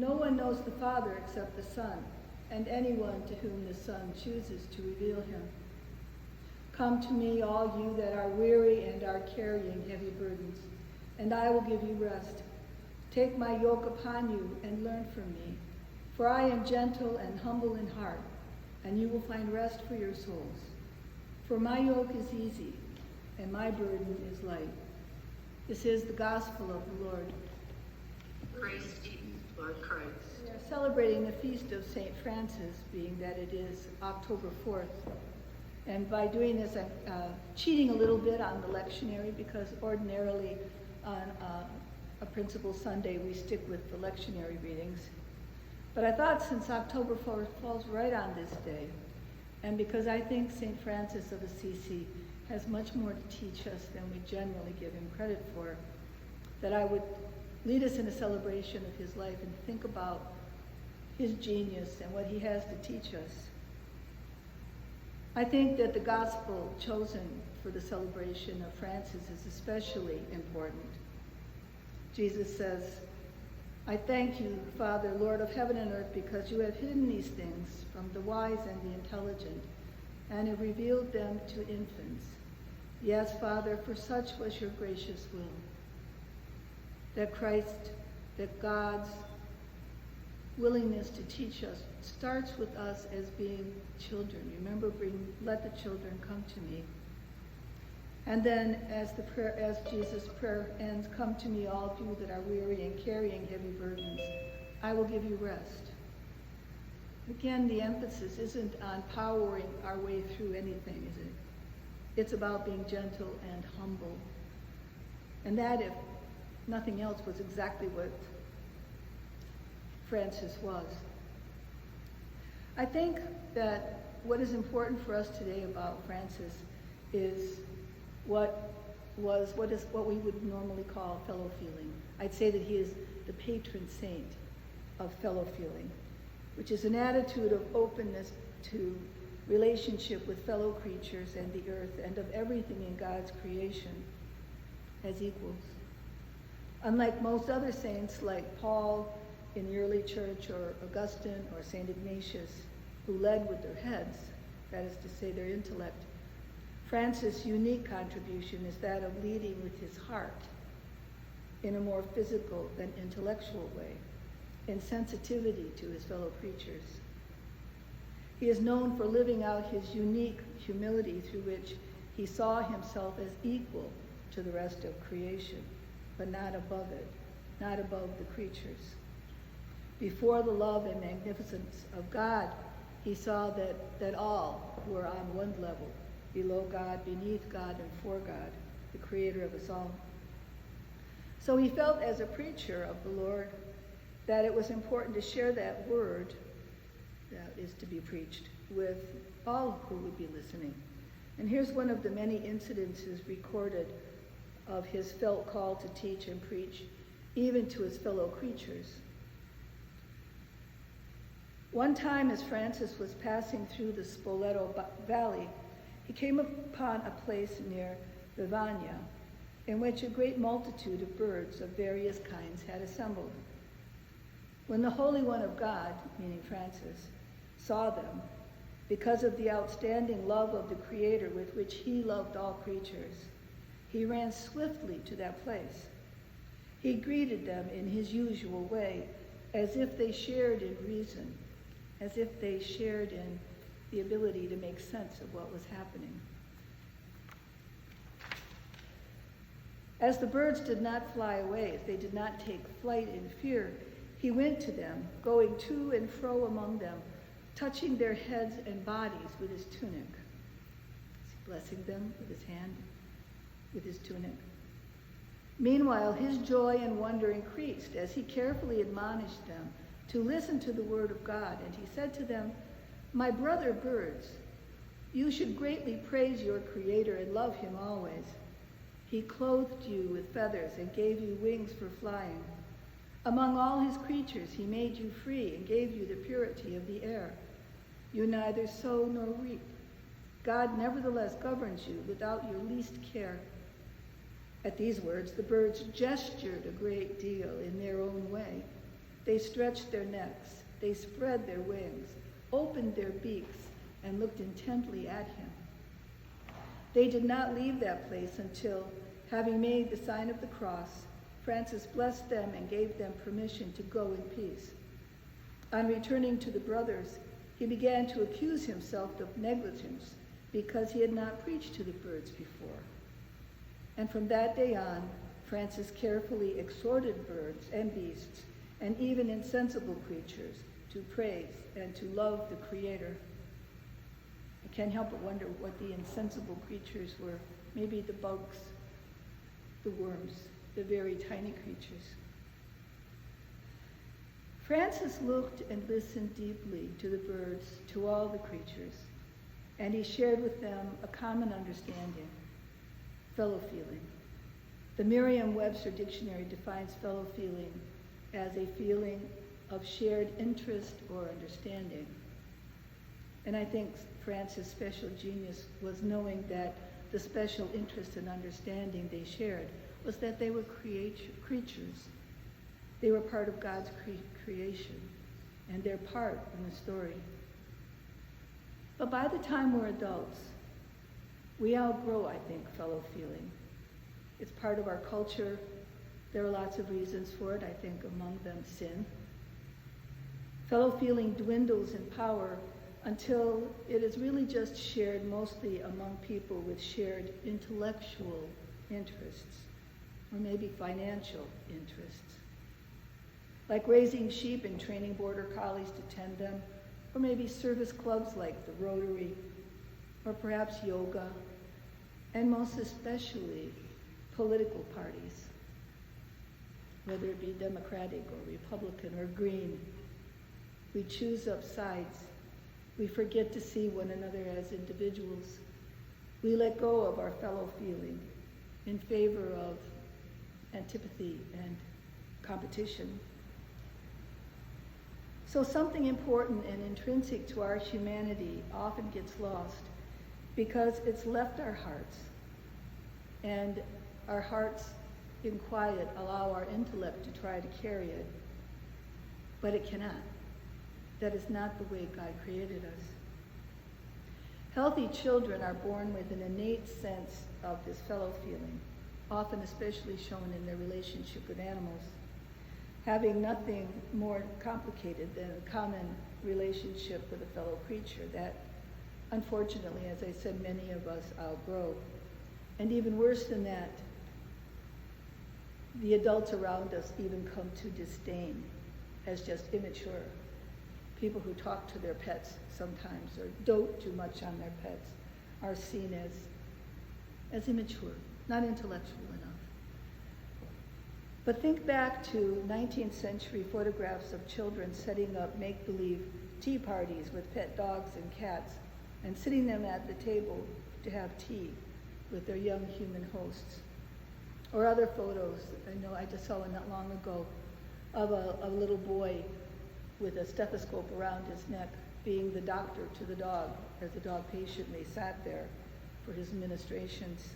no one knows the Father except the Son, and anyone to whom the Son chooses to reveal him. Come to me, all you that are weary and are carrying heavy burdens, and I will give you rest. Take my yoke upon you and learn from me, for I am gentle and humble in heart, and you will find rest for your souls. For my yoke is easy, and my burden is light. This is the gospel of the Lord. Praise to you, Lord Christ. We are celebrating the feast of St. Francis, being that it is October 4th. And by doing this, I'm cheating a little bit on the lectionary, because ordinarily on a Principal Sunday we stick with the lectionary readings. But I thought, since October 4th falls right on this day, and because I think St. Francis of Assisi has much more to teach us than we generally give him credit for, that I would lead us in a celebration of his life and think about his genius and what he has to teach us. I think that the gospel chosen for the celebration of Francis is especially important. Jesus says, I thank you, Father, Lord of heaven and earth, because you have hidden these things from the wise and the intelligent, and have revealed them to infants. Yes, Father, for such was your gracious will. That Christ, that God's willingness to teach us starts with us as being children. Remember, let the children come to me. And then as Jesus' prayer ends, come to me, all of you that are weary and carrying heavy burdens, I will give you rest. Again, the emphasis isn't on powering our way through anything, is it? It's about being gentle and humble. And that, if nothing else, was exactly what Francis was. I think that what is important for us today about Francis is what we would normally call fellow feeling. I'd say that he is the patron saint of fellow feeling, which is an attitude of openness to relationship with fellow creatures and the earth and of everything in God's creation as equals. Unlike most other saints, like Paul in the early church, or Augustine, or St. Ignatius, who led with their heads, that is to say their intellect, Francis' unique contribution is that of leading with his heart in a more physical than intellectual way, in sensitivity to his fellow creatures. He is known for living out his unique humility, through which he saw himself as equal to the rest of creation, but not above it, not above the creatures. Before the love and magnificence of God, he saw that all were on one level, below God, beneath God, and for God, the creator of us all. So he felt, as a preacher of the Lord, that it was important to share that word that is to be preached with all who would be listening. And here's one of the many incidences recorded of his felt call to teach and preach, even to his fellow creatures. One time, as Francis was passing through the Spoleto Valley, he came upon a place near Vivania, in which a great multitude of birds of various kinds had assembled. When the Holy One of God, meaning Francis, saw them, because of the outstanding love of the Creator with which he loved all creatures, he ran swiftly to that place. He greeted them in his usual way, as if they shared in reason, as if they shared in the ability to make sense of what was happening. As the birds did not fly away, as they did not take flight in fear, he went to them, going to and fro among them, touching their heads and bodies with his tunic, blessing them with his hand, with his tunic. Meanwhile, his joy and wonder increased as he carefully admonished them to listen to the word of God. And he said to them, "My brother birds, you should greatly praise your Creator and love him always. He clothed you with feathers and gave you wings for flying. Among all his creatures he made you free and gave you the purity of the air. You neither sow nor reap. God nevertheless governs you without your least care." At these words, the birds gestured a great deal in their own way, They stretched their necks, they spread their wings, opened their beaks, and looked intently at him. They did not leave that place until, having made the sign of the cross, Francis blessed them and gave them permission to go in peace. On returning to the brothers, he began to accuse himself of negligence because he had not preached to the birds before. And from that day on, Francis carefully exhorted birds and beasts, and even insensible creatures, to praise and to love the Creator. I can't help but wonder what the insensible creatures were. Maybe the bugs, the worms, the very tiny creatures. Francis looked and listened deeply to the birds, to all the creatures, and he shared with them a common understanding, fellow feeling. The Merriam-Webster dictionary defines fellow feeling as a feeling of shared interest or understanding. And I think Francis' special genius was knowing that the special interest and understanding they shared was that they were creatures. They were part of God's creation, and they're part in the story. But by the time we're adults, we outgrow, I think, fellow feeling. It's part of our culture. There are lots of reasons for it, I think among them sin. Fellow feeling dwindles in power until it is really just shared mostly among people with shared intellectual interests, or maybe financial interests. Like raising sheep and training border collies to tend them, or maybe service clubs like the Rotary, or perhaps yoga, and most especially political parties, whether it be Democratic or Republican or Green. We choose up sides. We forget to see one another as individuals. We let go of our fellow feeling in favor of antipathy and competition. So something important and intrinsic to our humanity often gets lost because it's left our hearts, and our hearts in quiet allow our intellect to try to carry it, but it cannot. That is not the way God created us. Healthy children are born with an innate sense of this fellow feeling, often especially shown in their relationship with animals, having nothing more complicated than a common relationship with a fellow creature that, unfortunately, as I said, many of us outgrow. And even worse than that, the adults around us even come to disdain as just immature. People who talk to their pets sometimes or dote too much on their pets are seen as immature, not intellectual enough. But think back to 19th century photographs of children setting up make-believe tea parties with pet dogs and cats and sitting them at the table to have tea with their young human hosts. Or other photos, I just saw one not long ago, of a little boy with a stethoscope around his neck being the doctor to the dog as the dog patiently sat there for his ministrations.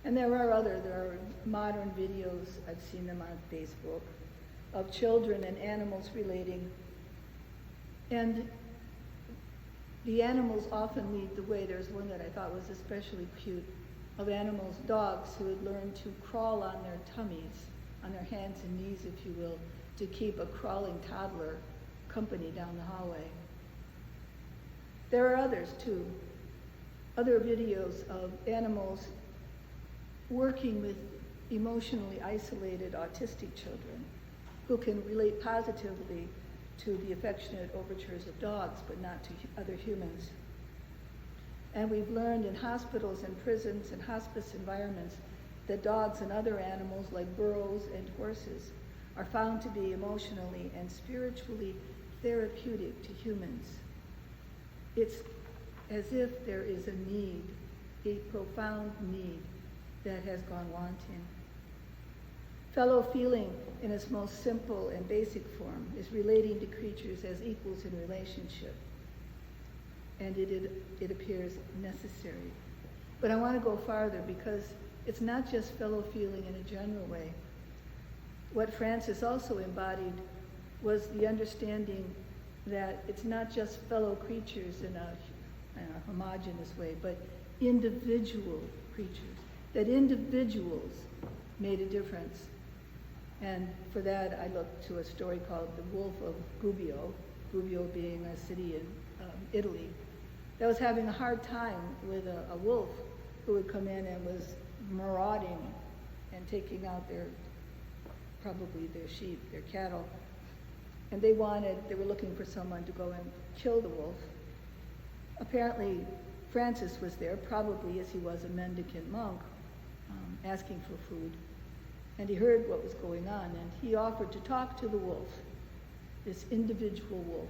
And there are modern videos, I've seen them on Facebook, of children and animals relating. And the animals often lead the way. There's one that I thought was especially cute, of animals, dogs who had learned to crawl on their tummies, on their hands and knees, if you will, to keep a crawling toddler company down the hallway. There are others too, other videos of animals working with emotionally isolated autistic children who can relate positively to the affectionate overtures of dogs, but not to other humans. And we've learned in hospitals and prisons and hospice environments that dogs and other animals like burros and horses are found to be emotionally and spiritually therapeutic to humans. It's as if there is a need, a profound need that has gone wanting. Fellow feeling in its most simple and basic form is relating to creatures as equals in relationship. And it appears necessary. But I want to go farther because it's not just fellow feeling in a general way. What Francis also embodied was the understanding that it's not just fellow creatures in a homogeneous way, but individual creatures, that individuals made a difference. And for that, I looked to a story called The Wolf of Gubbio, Gubbio being a city in Italy, that was having a hard time with a wolf who would come in and was marauding and taking out probably their sheep, their cattle. And they were looking for someone to go and kill the wolf. Apparently, Francis was there, probably as he was a mendicant monk, asking for food. And he heard what was going on, and he offered to talk to the wolf, this individual wolf.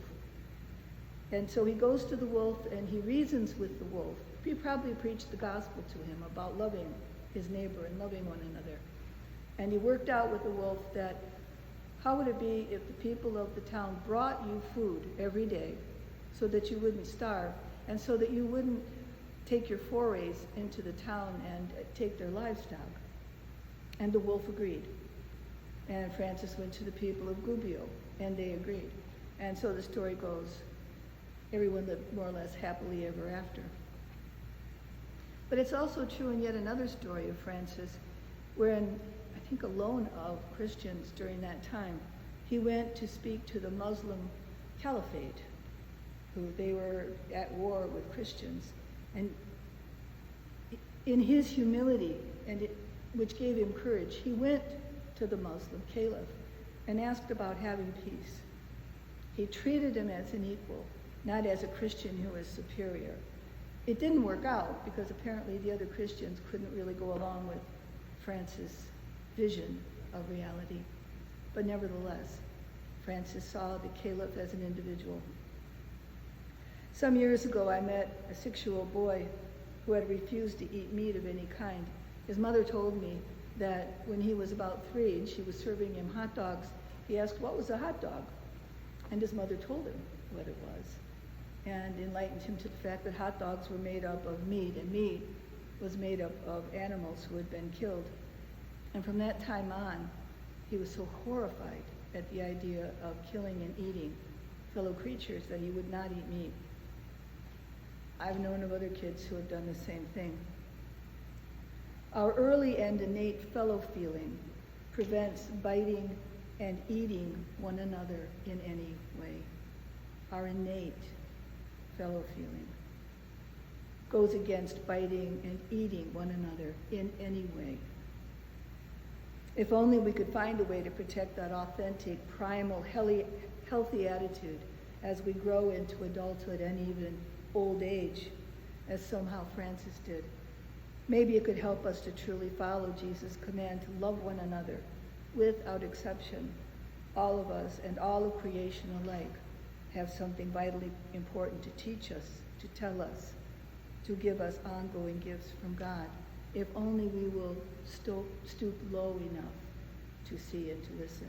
And so he goes to the wolf and he reasons with the wolf. He probably preached the gospel to him about loving his neighbor and loving one another. And he worked out with the wolf that how would it be if the people of the town brought you food every day so that you wouldn't starve and so that you wouldn't take your forays into the town and take their livestock? And the wolf agreed. And Francis went to the people of Gubbio, and they agreed. And so the story goes, everyone lived more or less happily ever after. But it's also true in yet another story of Francis, wherein, I think alone of Christians during that time, he went to speak to the Muslim caliphate, who they were at war with Christians. And in his humility, which gave him courage, he went to the Muslim caliph and asked about having peace. He treated him as an equal, not as a Christian who was superior. It didn't work out because apparently the other Christians couldn't really go along with Francis' vision of reality. But nevertheless, Francis saw the caliph as an individual. Some years ago, I met a 6-year-old boy who had refused to eat meat of any kind. His mother told me that when he was about 3 and she was serving him hot dogs, he asked, what was a hot dog? And his mother told him what it was and enlightened him to the fact that hot dogs were made up of meat, and meat was made up of animals who had been killed. And from that time on, he was so horrified at the idea of killing and eating fellow creatures that he would not eat meat. I've known of other kids who have done the same thing. Our early and innate fellow feeling prevents biting and eating one another in any way. Our innate fellow feeling goes against biting and eating one another in any way. If only we could find a way to protect that authentic, primal, healthy attitude as we grow into adulthood and even old age, as somehow Francis did. Maybe it could help us to truly follow Jesus' command to love one another without exception. All of us and all of creation alike have something vitally important to teach us, to tell us, to give us ongoing gifts from God, if only we will stoop low enough to see and to listen.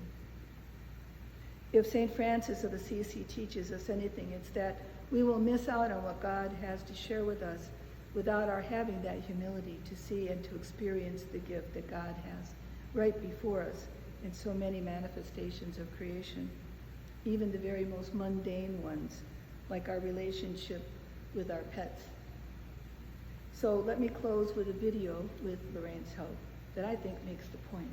If St. Francis of Assisi teaches us anything, it's that we will miss out on what God has to share with us without our having that humility to see and to experience the gift that God has right before us in so many manifestations of creation, even the very most mundane ones, like our relationship with our pets. So let me close with a video with Lorraine's help that I think makes the point.